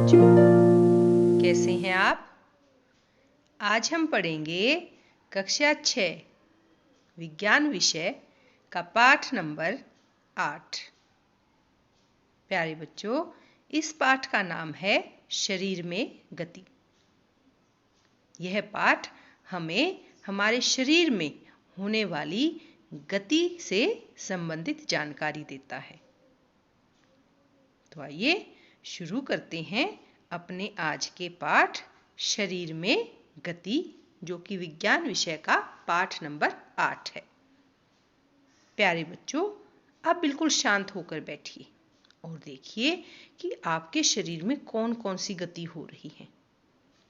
बच्चों, कैसे हैं आप? आज हम पढ़ेंगे कक्षा 6 विज्ञान विषय का पाठ नंबर 8। प्यारे बच्चों, इस पाठ का नाम है शरीर में गति। यह पाठ हमें हमारे शरीर में होने वाली गति से संबंधित जानकारी देता है। तो आइए शुरू करते हैं अपने आज के पाठ शरीर में गति, जो कि विज्ञान विषय का पाठ नंबर 8 है। प्यारे बच्चों, आप बिल्कुल शांत होकर बैठिए और देखिए कि आपके शरीर में कौन कौन सी गति हो रही है।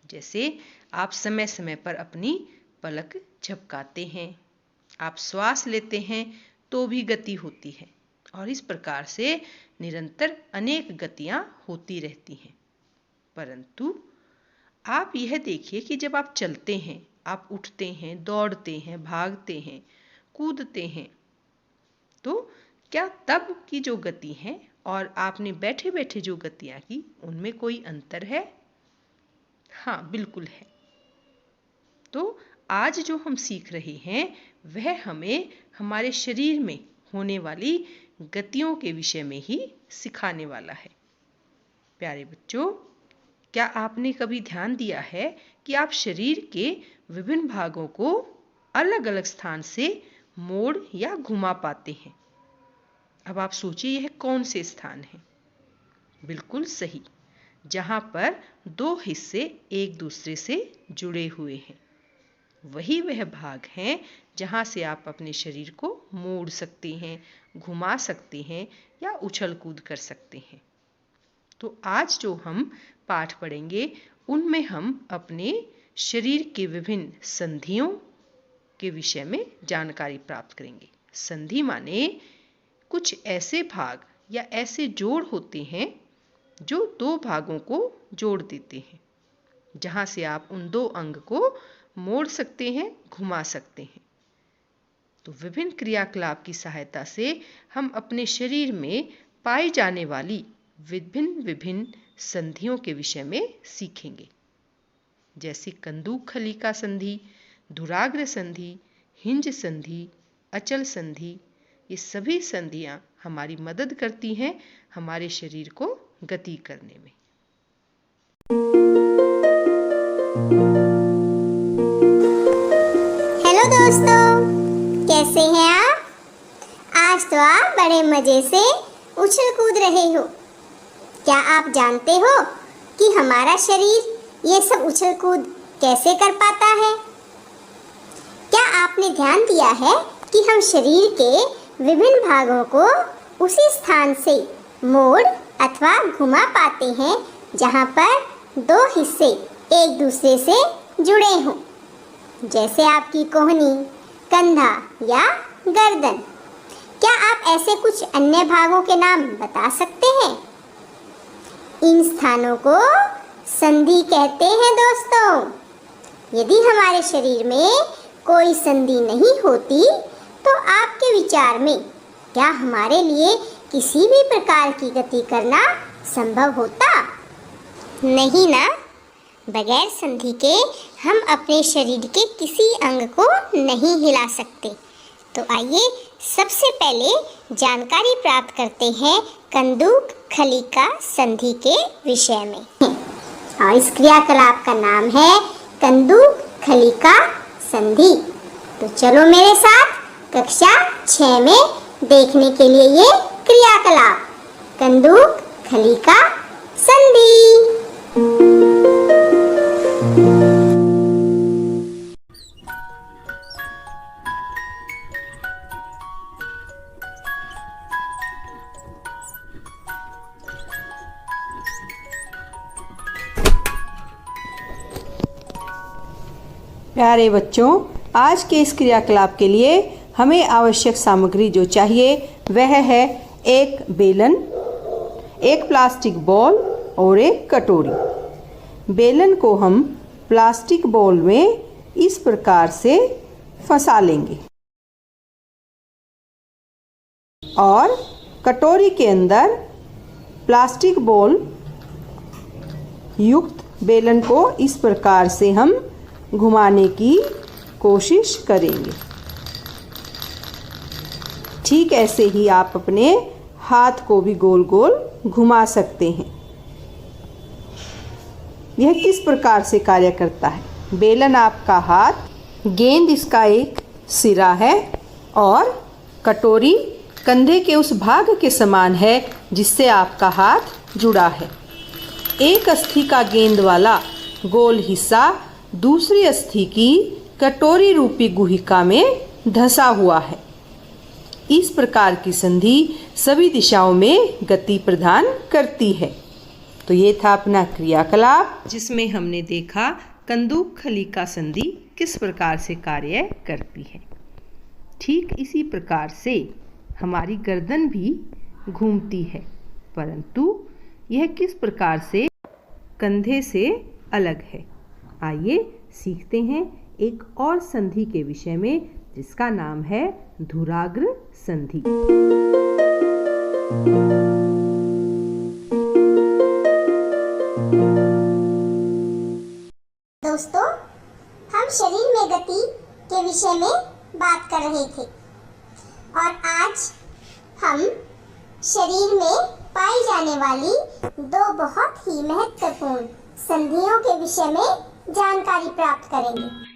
जैसे आप समय समय पर अपनी पलक झपकाते हैं, आप श्वास लेते हैं तो भी गति होती है, और इस प्रकार से निरंतर अनेक गतियां होती रहती हैं। परंतु आप यह देखिए कि जब आप चलते हैं, आप उठते हैं, दौड़ते हैं, भागते हैं, कूदते हैं, तो क्या तब की जो गति है और आपने बैठे बैठे जो गतियां की, उनमें कोई अंतर है? हाँ, बिल्कुल है। तो आज जो हम सीख रहे हैं वह हमें हमारे शरीर में होने वाली गतियों के विषय में ही सिखाने वाला है। प्यारे बच्चों, क्या आपने कभी ध्यान दिया है कि आप शरीर के विभिन्न भागों को अलग अलग स्थान से मोड़ या घुमा पाते हैं? अब आप सोचिए यह कौन से स्थान हैं? बिल्कुल सही, जहां पर दो हिस्से एक दूसरे से जुड़े हुए हैं। वही वह भाग हैं जहां से आप अपने शरीर को मोड़ सकते हैं, घुमा सकते हैं या उछल कूद कर सकते हैं। तो आज जो हम पाठ पढ़ेंगे उनमें हम अपने शरीर के विभिन्न संधियों के विषय में जानकारी प्राप्त करेंगे। संधि माने कुछ ऐसे भाग या ऐसे जोड़ होते हैं जो दो भागों को जोड़ देते हैं, जहां से आप उन दो अंग को मोड़ सकते हैं, घुमा सकते हैं। तो विभिन्न क्रियाकलाप की सहायता से हम अपने शरीर में पाई जाने वाली विभिन्न विभिन्न संधियों के विषय में सीखेंगे, जैसे कंदूक खलिका संधि, धुराग्र संधि, हिंज संधि, अचल संधि। ये सभी संधियां हमारी मदद करती हैं हमारे शरीर को गति करने में। हेलो दोस्तों, कैसे हैं आप? आज तो आप बड़े मजे से उछल कूद रहे हो। क्या आप जानते हो कि हमारा शरीर ये सब उछल कूद कैसे कर पाता है? क्या आपने ध्यान दिया है कि हम शरीर के विभिन्न भागों को उसी स्थान से मोड़ अथवा घुमा पाते हैं जहां पर दो हिस्से एक दूसरे से जुड़े हों, जैसे आपकी कोहनी, कंधा या गर्दन। क्या आप ऐसे कुछ अन्य भागों के नाम बता सकते हैं? इन स्थानों को संधि कहते हैं दोस्तों। यदि हमारे शरीर में कोई संधि नहीं होती तो आपके विचार में क्या हमारे लिए किसी भी प्रकार की गति करना संभव होता? नहीं ना। बगैर संधि के हम अपने शरीर के किसी अंग को नहीं हिला सकते। तो आइए सबसे पहले जानकारी प्राप्त करते हैं कंदूक खलिका संधि के विषय में, और इस क्रियाकलाप का नाम है कंदूक खलिका संधि। तो चलो मेरे साथ कक्षा 6 में देखने के लिए ये क्रियाकलाप कंदूक खलिका संधि। प्यारे बच्चों, आज के इस क्रियाकलाप के लिए हमें आवश्यक सामग्री जो चाहिए वह है एक बेलन, एक प्लास्टिक बॉल और एक कटोरी। बेलन को हम प्लास्टिक बॉल में इस प्रकार से फंसा लेंगे और कटोरी के अंदर प्लास्टिक बॉल युक्त बेलन को इस प्रकार से हम घुमाने की कोशिश करेंगे। ठीक ऐसे ही आप अपने हाथ को भी गोल गोल घुमा सकते हैं। यह किस प्रकार से कार्य करता है? बेलन आपका हाथ, गेंद इसका एक सिरा है और कटोरी कंधे के उस भाग के समान है जिससे आपका हाथ जुड़ा है। एक अस्थि का गेंद वाला गोल हिस्सा दूसरी अस्थि की कटोरी रूपी गुहिका में धंसा हुआ है। इस प्रकार की संधि सभी दिशाओं में गति प्रदान करती है। तो ये था अपना क्रियाकलाप जिसमें हमने देखा कंदूक खलिका संधि किस प्रकार से कार्य करती है। ठीक इसी प्रकार से हमारी गर्दन भी घूमती है, परंतु यह किस प्रकार से कंधे से अलग है। आइए सीखते हैं एक और संधि के विषय में जिसका नाम है धुराग्र संधि। दोस्तों, हम शरीर में गति के विषय में बात कर रहे थे और आज हम शरीर में पाई जाने वाली दो बहुत ही महत्वपूर्ण संधियों के विषय में जानकारी प्राप्त करेंगे।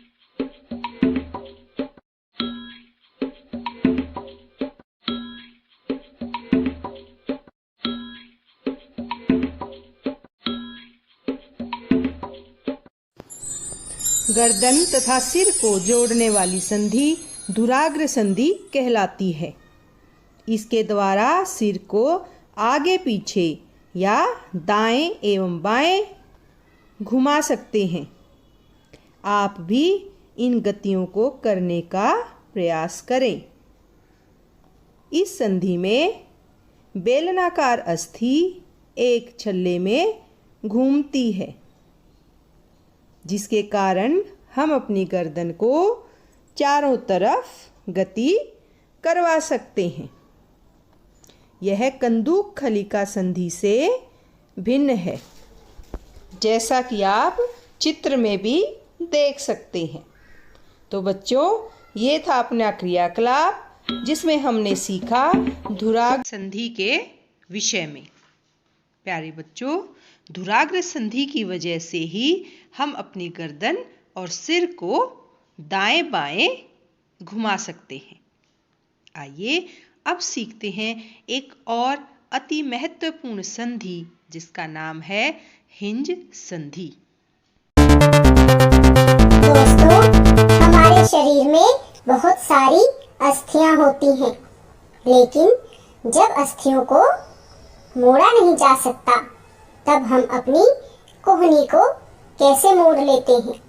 गर्दन तथा सिर को जोड़ने वाली संधि धुराग्र संधि कहलाती है। इसके द्वारा सिर को आगे पीछे या दाएं एवं बाएं घुमा सकते हैं। आप भी इन गतियों को करने का प्रयास करें। इस संधि में बेलनाकार अस्थि एक छल्ले में घूमती है, जिसके कारण हम अपनी गर्दन को चारों तरफ गति करवा सकते हैं। यह कंदूक खलिका संधि से भिन्न है, जैसा कि आप चित्र में भी देख सकते हैं। तो बच्चों, ये था अपना क्रियाकलाप जिसमें हमने सीखा धुराग्र संधि के विषय में। प्यारे बच्चों, धुराग्र संधि की वजह से ही हम अपनी गर्दन और सिर को दाएं बाएं घुमा सकते हैं। आइए अब सीखते हैं एक और अति महत्वपूर्ण संधि जिसका नाम है हिंज संधि। दोस्तों, हमारे शरीर में बहुत सारी अस्थियां होती हैं, लेकिन जब अस्थियों को मोड़ा नहीं जा सकता तब हम अपनी कोहनी को कैसे मोड़ लेते हैं,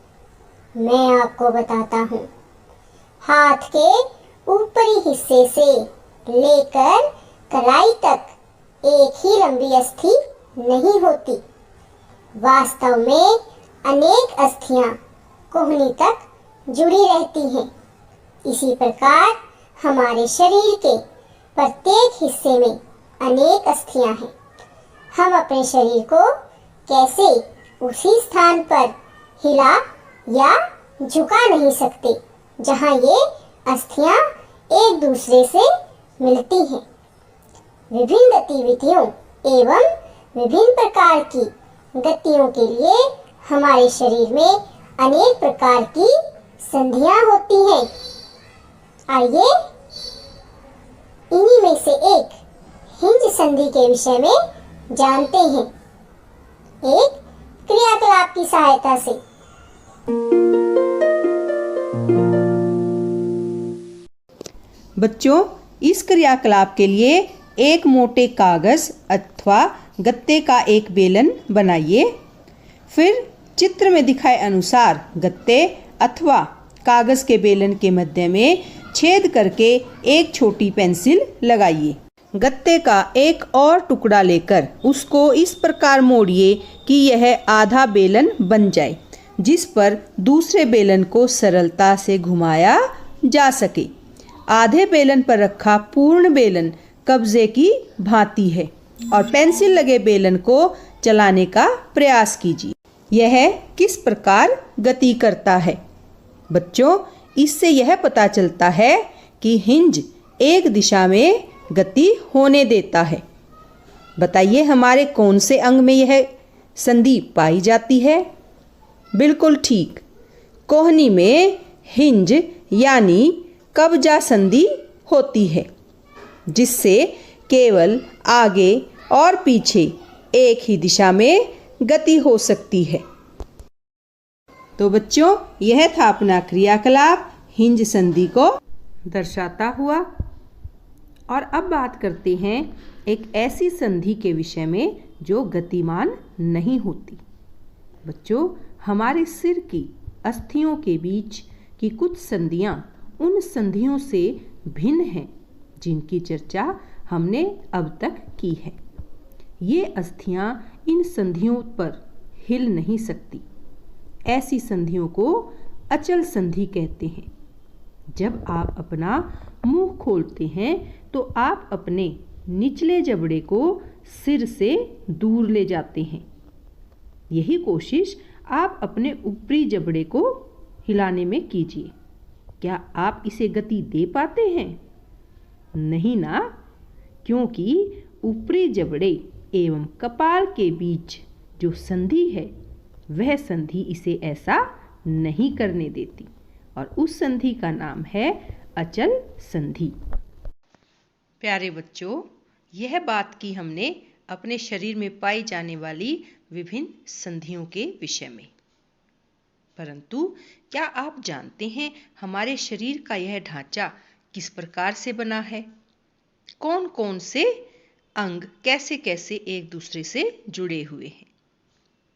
मैं आपको बताता हूँ। हाथ के ऊपरी हिस्से से लेकर कलाई तक एक ही लंबी अस्थि नहीं होती। वास्तव में अनेक अस्थियां कोहनी तक जुड़ी रहती हैं। इसी प्रकार हमारे शरीर के प्रत्येक हिस्से में अनेक अस्थियां हैं। हम अपने शरीर को कैसे उसी स्थान पर हिला या झुका नहीं सकते जहां ये अस्थियां एक दूसरे से मिलती हैं। विभिन्न गतिविधियों एवं विभिन्न प्रकार की गतियों के लिए हमारे शरीर में अनेक प्रकार की संधियां होती हैं। आइए इन्हीं में से एक हिंज संधि के विषय में जानते हैं, एक क्रियाकलाप की सहायता से। बच्चों, इस क्रियाकलाप के लिए एक मोटे कागज अथवा गत्ते का एक बेलन बनाइए। फिर चित्र में दिखाए अनुसार गत्ते अथवा कागज के बेलन के मध्य में छेद करके एक छोटी पेंसिल लगाइए। गत्ते का एक और टुकड़ा लेकर उसको इस प्रकार मोड़िए कि यह आधा बेलन बन जाए, जिस पर दूसरे बेलन को सरलता से घुमाया जा सके। आधे बेलन पर रखा पूर्ण बेलन कब्जे की भांति है और पेंसिल लगे बेलन को चलाने का प्रयास कीजिए। यह किस प्रकार गति करता है? बच्चों, इससे यह पता चलता है कि हिंज एक दिशा में गति होने देता है। बताइए हमारे कौन से अंग में यह संधि पाई जाती है? बिल्कुल ठीक, कोहनी में हिंज यानी कब्जा संधि होती है, जिससे केवल आगे और पीछे एक ही दिशा में गति हो सकती है। तो बच्चों, यह था अपना क्रियाकलाप हिंज संधि को दर्शाता हुआ। और अब बात करते हैं एक ऐसी संधि के विषय में जो गतिमान नहीं होती। बच्चों, हमारे सिर की अस्थियों के बीच की कुछ संधियां उन संधियों से भिन्न हैं जिनकी चर्चा हमने अब तक की है। ये अस्थियां इन संधियों पर हिल नहीं सकती। ऐसी संधियों को अचल संधि कहते हैं। जब आप अपना मुंह खोलते हैं तो आप अपने निचले जबड़े को सिर से दूर ले जाते हैं। यही कोशिश आप अपने ऊपरी जबड़े को हिलाने में कीजिए। क्या आप इसे गति दे पाते हैं? नहीं ना, क्योंकि ऊपरी जबड़े एवं कपाल के बीच जो संधि है वह संधि इसे ऐसा नहीं करने देती, और उस संधि का नाम है अचल संधि। प्यारे बच्चों, यह बात की हमने अपने शरीर में पाई जाने वाली विभिन्न संधियों के विषय में। परंतु क्या आप जानते हैं हमारे शरीर का यह ढांचा किस प्रकार से बना है? कौन कौन से अंग कैसे कैसे एक दूसरे से जुड़े हुए हैं?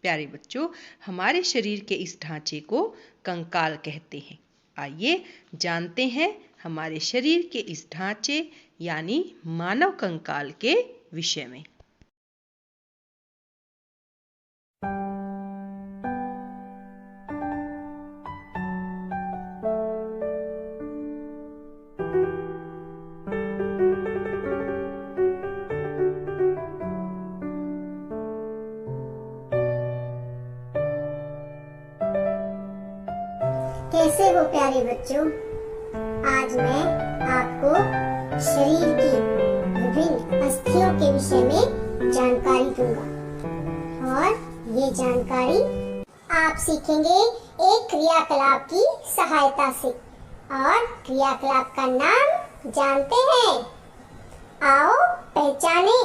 प्यारे बच्चों, हमारे शरीर के इस ढांचे को कंकाल कहते हैं। आइए जानते हैं हमारे शरीर के इस ढांचे यानी मानव कंकाल के विषय में। कैसे हो प्यारे बच्चों? आज मैं आपको शरीर की विभिन्न अस्थियों के विषय में जानकारी दूंगा, और ये जानकारी आप सीखेंगे एक क्रियाकलाप की सहायता से। और क्रियाकलाप का नाम जानते हैं? आओ पहचाने।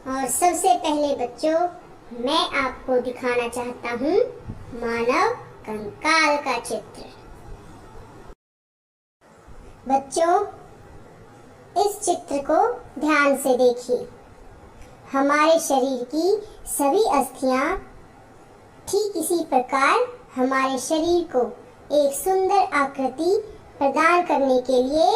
और सबसे पहले बच्चों, मैं आपको दिखाना चाहता हूँ मानव कंकाल का चित्र। बच्चों, इस चित्र को ध्यान से देखिए। हमारे शरीर की सभी अस्थियां ठीक इसी प्रकार हमारे शरीर को एक सुंदर आकृति प्रदान करने के लिए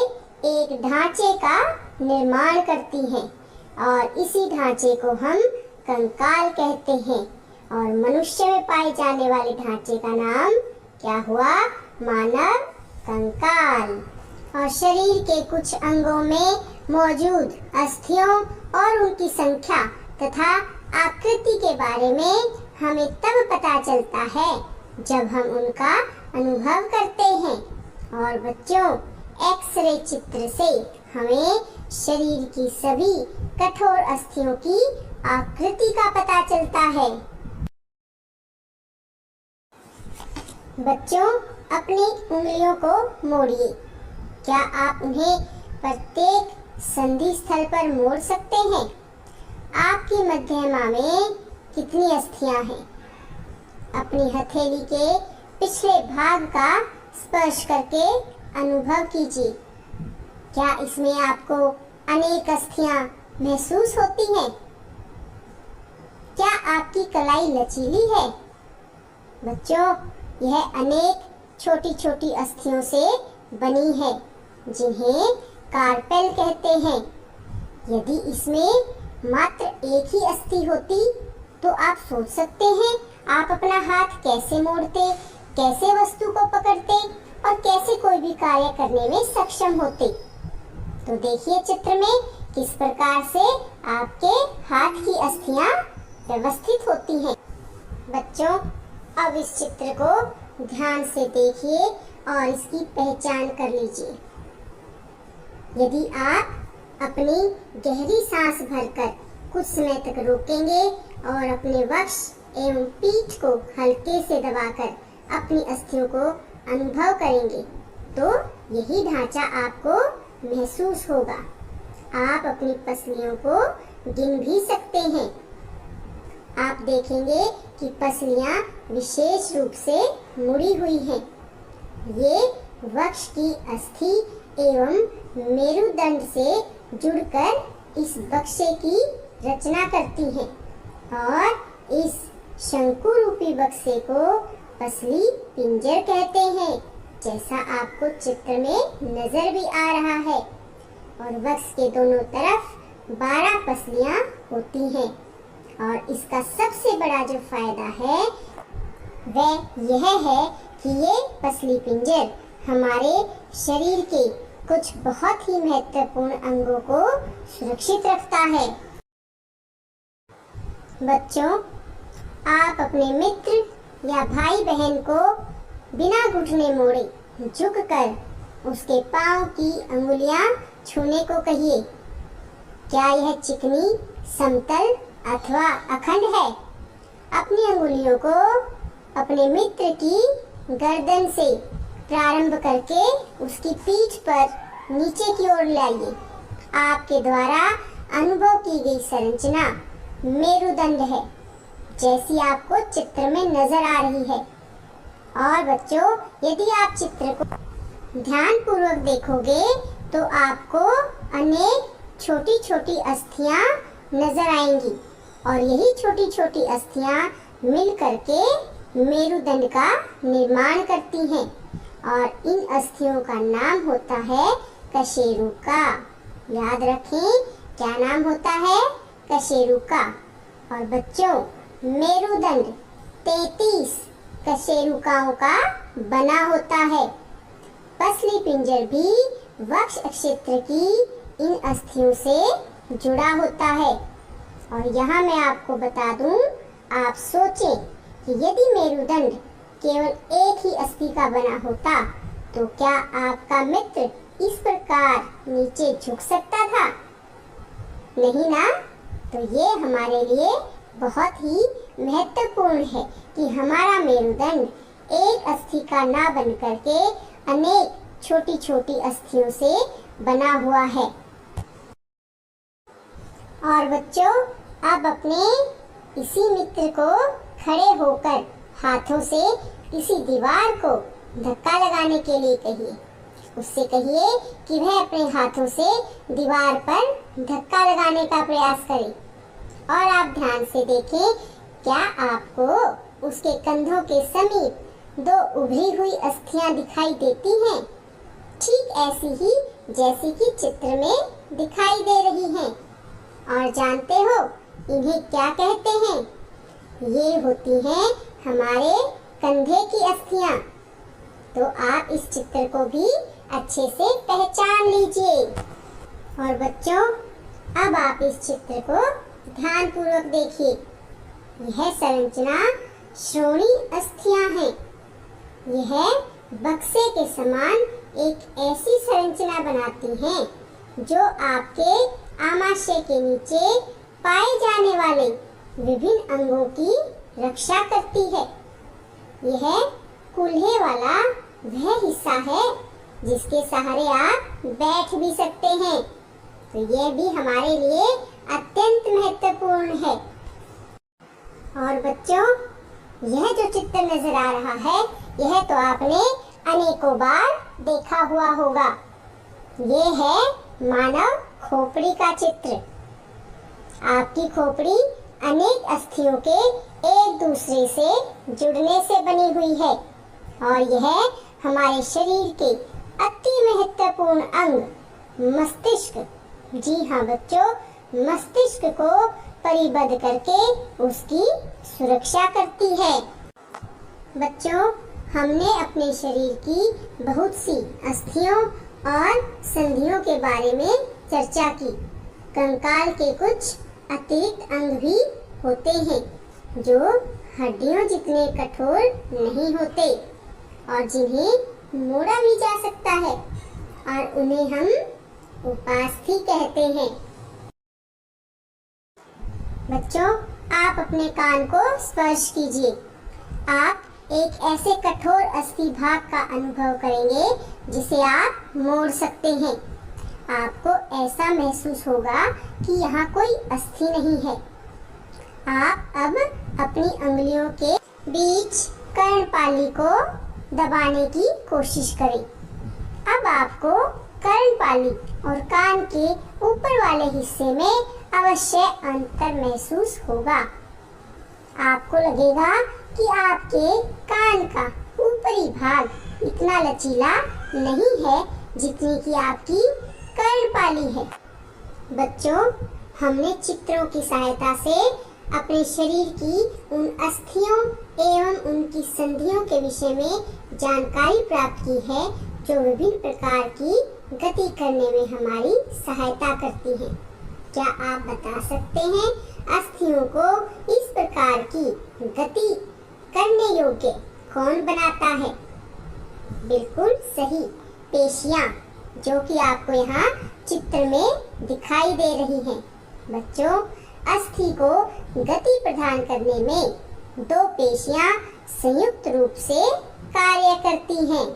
एक ढांचे का निर्माण करती हैं, और इसी ढांचे को हम कंकाल कहते हैं। और मनुष्य में पाए जाने वाले ढांचे का नाम क्या हुआ? मानव कंकाल। और शरीर के कुछ अंगों में मौजूद अस्थियों और उनकी संख्या तथा आकृति के बारे में हमें तब पता चलता है जब हम उनका अनुभव करते हैं। और बच्चों, एक्सरे चित्र से हमें शरीर की सभी कठोर अस्थियों की आकृति का पता चलता है। बच्चों, अपनी उंगलियों को मोड़िए। क्या आप उन्हें प्रत्येक संधि स्थल पर मोड़ सकते हैं? आपकी मध्यमा में कितनी अस्थियां हैं? अपनी हथेली के पिछले भाग का स्पर्श करके अनुभव कीजिए। क्या इसमें आपको अनेक अस्थियां महसूस होती हैं? क्या आपकी कलाई लचीली है बच्चों, यह अनेक छोटी छोटी अस्थियों से बनी है जिन्हें कार्पेल कहते हैं। यदि इसमें मात्र एक ही अस्थि होती तो आप सोच सकते हैं आप अपना हाथ कैसे मोड़ते, कैसे वस्तु को पकड़ते और कैसे कोई भी कार्य करने में सक्षम होते। तो देखिए चित्र में किस प्रकार से आपके हाथ की अस्थियां व्यवस्थित होती हैं। बच्चों, अब इस चित्र को ध्यान से देखिए और इसकी पहचान कर लीजिए। यदि आप अपनी गहरी सांस भरकर कुछ समय तक रोकेंगे और अपने वक्ष एवं पीठ को हल्के से दबाकर अपनी अस्थियों को अनुभव करेंगे तो यही ढांचा आपको महसूस होगा। आप अपनी पसलियों को गिन भी सकते हैं। आप देखेंगे कि पसलियां विशेष रूप से मुड़ी हुई हैं। ये वक्ष की अस्थि एवं मेरुदंड से जुड़कर इस बक्से की रचना करती हैं और इस शंकु रूपी बक्से को पसली पिंजर कहते हैं, जैसा आपको चित्र में नजर भी आ रहा है। और वक्स के दोनों तरफ 12 पसलियां होती हैं और इसका सबसे बड़ा जो फायदा है वह यह है कि ये पसली पिंजर हमारे शरीर के कुछ बहुत ही महत्वपूर्ण अंगों को सुरक्षित रखता है। बच्चों, आप अपने मित्र या भाई बहन को बिना घुटने मोड़े झुककर उसके पांव की अंगुलियां छूने को कहिए। क्या यह चिकनी, समतल अथवा अखंड है? अपनी अंगुलियों को अपने मित्र की गर्दन से प्रारंभ करके उसकी पीठ पर नीचे की ओर लाइए। आपके द्वारा अनुभव की गई संरचना मेरुदंड है, जैसी आपको चित्र में नजर आ रही है। और बच्चों, यदि आप चित्र को ध्यान पूर्वक देखोगे तो आपको अनेक छोटी छोटी अस्थियां नजर आएंगी और यही छोटी छोटी अस्थियां मिल करके मेरुदंड का निर्माण करती हैं और इन अस्थियों का नाम होता है कशेरुका। याद रखें, क्या नाम होता है? कशेरुका। और बच्चों, मेरुदंड 33 कशेरुकाओं का बना होता है। पसली पिंजर भी वक्ष क्षेत्र की इन अस्थियों से जुड़ा होता है। और यहाँ मैं आपको बता दूं, आप सोचें कि यदि मेरुदंड केवल एक ही अस्थि का बना होता तो क्या आपका मित्र इस प्रकार नीचे झुक सकता था? नहीं ना? तो ये हमारे लिए बहुत ही महत्वपूर्ण है कि हमारा मेरुदंड एक अस्थि का ना बन करके अनेक छोटी छोटी अस्थियों से बना हुआ है। और बच्चों, अब अपने इसी मित्र को खड़े होकर हाथों से किसी दीवार को धक्का लगाने के लिए कहिए। उससे कहिए कि वह अपने हाथों से दीवार पर धक्का लगाने का प्रयास करे। और आप ध्यान से देखें, क्या आपको उसके कंधों के समीप 2 उभरी हुई अस्थियां दिखाई देती हैं? ठीक ऐसी ही जैसी कि चित्र में दिखाई दे रही हैं। और जानते हो इन्हें क्या कहते हैं? ये होती हैं हमारे कंधे की अस्थियां। तो आप इस चित्र को भी अच्छे से पहचान लीजिए। और बच्चों, अब आप इस चित्र को ध्यान पूर्वक देखिए। यह संरचना श्रोणी अस्थियां हैं। यह बक्से के समान एक ऐसी संरचना बनाती हैं जो आपके आमाशय के नीचे पाए जाने वाले विभिन्न अंगों की रक्षा करती है। यह कूल्हे वाला वह हिस्सा है जिसके सहारे आप बैठ भी सकते हैं। तो यह भी हमारे लिए अत्यंत महत्वपूर्ण है। और बच्चों, यह जो चित्र नजर आ रहा है, यह तो आपने अनेकों बार देखा हुआ होगा। ये है मानव खोपड़ी का चित्र। आपकी खोपड़ी अनेक अस्थियों के एक दूसरे से जुड़ने से बनी हुई है और यह हमारे शरीर के अति महत्वपूर्ण अंग मस्तिष्क, जी हाँ बच्चों, मस्तिष्क को परिबद्ध करके उसकी सुरक्षा करती है। बच्चों, हमने अपने शरीर की बहुत सी अस्थियों और संधियों के बारे में चर्चा की। कंकाल के कुछ अतिरिक्त अंग भी होते हैं जो हड्डियों जितने कठोर नहीं होते और जिन्हें मोड़ा भी जा सकता है और उन्हें हम उपास्थि कहते हैं। बच्चों, आप अपने कान को स्पर्श कीजिए। आप एक ऐसे कठोर अस्थि भाग का अनुभव करेंगे जिसे आप मोड़ सकते हैं। आपको ऐसा महसूस होगा कि यहाँ कोई अस्थि नहीं है। आप अब अपनी अंगुलियों के बीच कर्णपाली को दबाने की कोशिश करें। अब आपको कर्णपाली और कान के ऊपर वाले हिस्से में अवश्य अंतर महसूस होगा। आपको लगेगा कि आपके कान का ऊपरी भाग इतना लचीला नहीं है जितनी कि आपकी कर्णपाली है। बच्चों, हमने चित्रों की सहायता से अपने शरीर की उन अस्थियों एवं उनकी संधियों के विषय में जानकारी प्राप्त की है जो विभिन्न प्रकार की गति करने में हमारी सहायता करती हैं। क्या आप बता सकते हैं अस्थियों को इस प्रकार की गति करने योग्य कौन बनाता है? बिल्कुल सही, पेशियां, जो कि आपको यहाँ चित्र में दिखाई दे रही हैं। बच्चों, अस्थि को गति प्रदान करने में दो पेशियां संयुक्त रूप से कार्य करती हैं।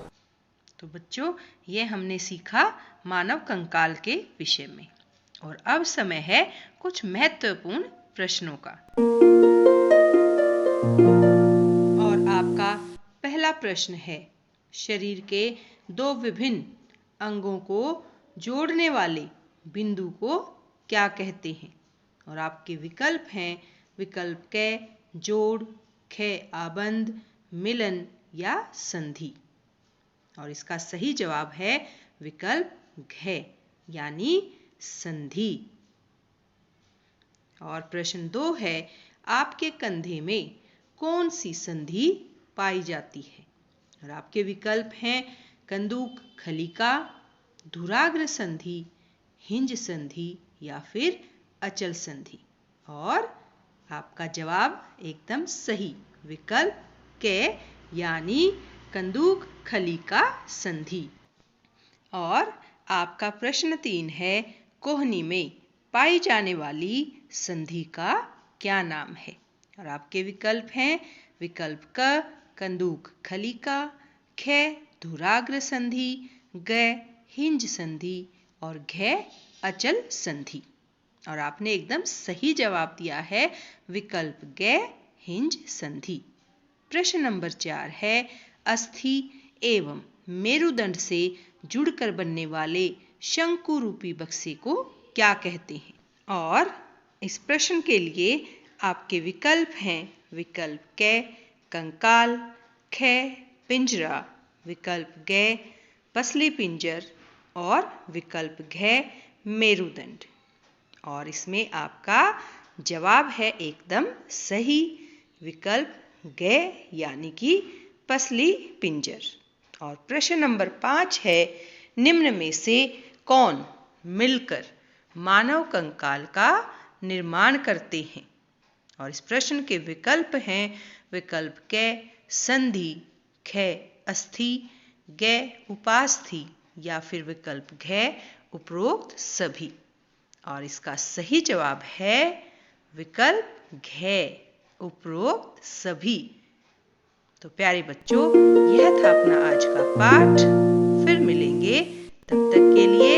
तो बच्चों, ये हमने सीखा मानव कंकाल के विषय में। और अब समय है कुछ महत्वपूर्ण प्रश्नों का। और आपका पहला प्रश्न है, शरीर के दो विभिन्न अंगों को जोड़ने वाले बिंदु को क्या कहते हैं? और आपके विकल्प हैं विकल्प क जोड़, ख आबंध, मिलन या संधि। और इसका सही जवाब है विकल्प घ यानी संधि। और प्रश्न 2 है, आपके कंधे में कौन सी संधि पाई जाती है? और आपके विकल्प हैं कंदूक खलिका, धुराग्र संधि, हिंज संधि या फिर अचल संधि। और आपका जवाब एकदम सही, विकल्प के यानी कंदूक खलिका संधि। और आपका प्रश्न 3 है, कोहनी में पाई जाने वाली संधि का क्या नाम है? और आपके विकल्प हैं विकल्प क कंदूक खलिका, ख धुराग्र संधि, ग हिंज संधि और घ अचल संधि। और आपने एकदम सही जवाब दिया है विकल्प ग हिंज संधि। प्रश्न नंबर 4 है, अस्थि एवं मेरुदंड से जुड़कर बनने वाले शंकु रूपी बक्से को क्या कहते हैं? और इस प्रश्न के लिए आपके विकल्प हैं विकल्प क कंकाल, ख पिंजरा, विकल्प ग पसली पिंजर और विकल्प घ मेरुदंड। और इसमें आपका जवाब है एकदम सही, विकल्प ग यानी कि पसली पिंजर। और प्रश्न नंबर 5 है, निम्न में से कौन मिलकर मानव कंकाल का निर्माण करते हैं? और इस प्रश्न के विकल्प हैं विकल्प क संधि, ख अस्थि, ग उपास्थि या फिर विकल्प घ उपरोक्त सभी। और इसका सही जवाब है विकल्प घ उपरोक्त सभी। तो प्यारे बच्चों, यह था अपना आज का पाठ। फिर मिलेंगे, तब तक के लिए